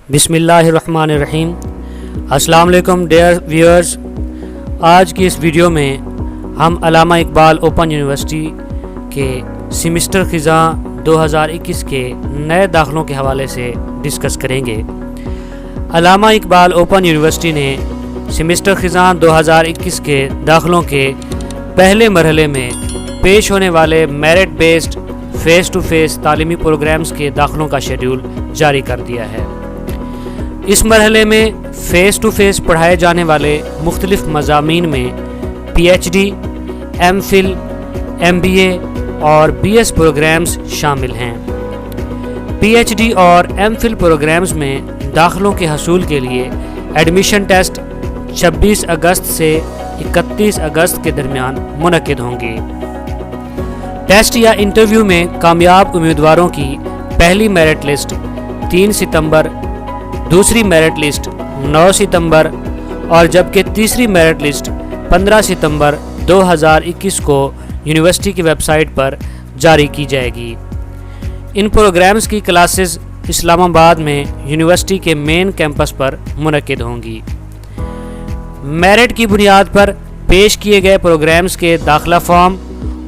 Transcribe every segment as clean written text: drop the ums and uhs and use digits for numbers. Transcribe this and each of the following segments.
بسم اللہ الرحمن الرحیم۔ السلام علیکم ڈیئر ویورز، آج کی اس ویڈیو میں ہم علامہ اقبال اوپن یونیورسٹی کے سمسٹر خزاں 2021 کے نئے داخلوں کے حوالے سے ڈسکس کریں گے۔ علامہ اقبال اوپن یونیورسٹی نے سمسٹر خزاں 2021 کے داخلوں کے پہلے مرحلے میں پیش ہونے والے merit based face to face تعلیمی پروگرامز کے داخلوں کا شیڈول جاری کر دیا ہے۔ اس مرحلے میں فیس ٹو فیس پڑھائے جانے والے مختلف مضامین میں Ph.D، M.Phil، M.B.A اور B.S پروگرامز شامل ہیں۔ Ph.D اور M.Phil پروگرامز میں داخلوں کے حصول کے لیے ایڈمیشن ٹیسٹ 26 اگست سے 31 اگست کے درمیان منعقد ہوں گے۔ ٹیسٹ یا انٹرویو میں کامیاب امیدواروں کی پہلی میرٹ لسٹ 3 ستمبر، دوسری میرٹ لسٹ 9 ستمبر اور جبکہ تیسری میرٹ لسٹ 15 ستمبر 2021 کو یونیورسٹی کی ویب سائٹ پر جاری کی جائے گی۔ ان پروگرامز کی کلاسز اسلام آباد میں یونیورسٹی کے مین کیمپس پر منعقد ہوں گی۔ میرٹ کی بنیاد پر پیش کیے گئے پروگرامز کے داخلہ فارم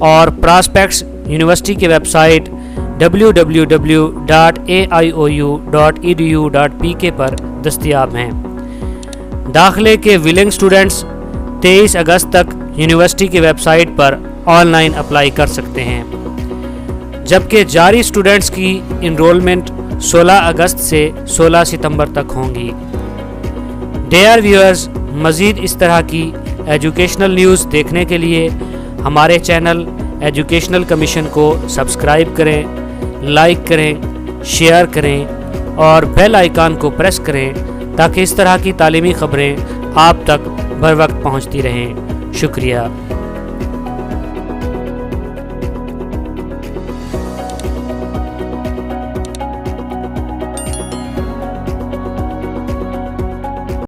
اور پراسپیکٹس یونیورسٹی کی ویب سائٹ www.aiou.edu.pk پر دستیاب ہیں۔ داخلے کے ولنگ سٹوڈنٹس 23 اگست تک یونیورسٹی کی ویب سائٹ پر آن لائن اپلائی کر سکتے ہیں، جبکہ جاری سٹوڈنٹس کی انرولمنٹ 16 اگست سے 16 ستمبر تک ہوں گی۔ ڈیئر ویورز، مزید اس طرح کی ایجوکیشنل نیوز دیکھنے کے لیے ہمارے چینل ایجوکیشنل کمیشن کو سبسکرائب کریں، لائک کریں، شیئر کریں اور بیل آئیکن کو پریس کریں تاکہ اس طرح کی تعلیمی خبریں آپ تک بر وقت پہنچتی رہیں۔ شکریہ۔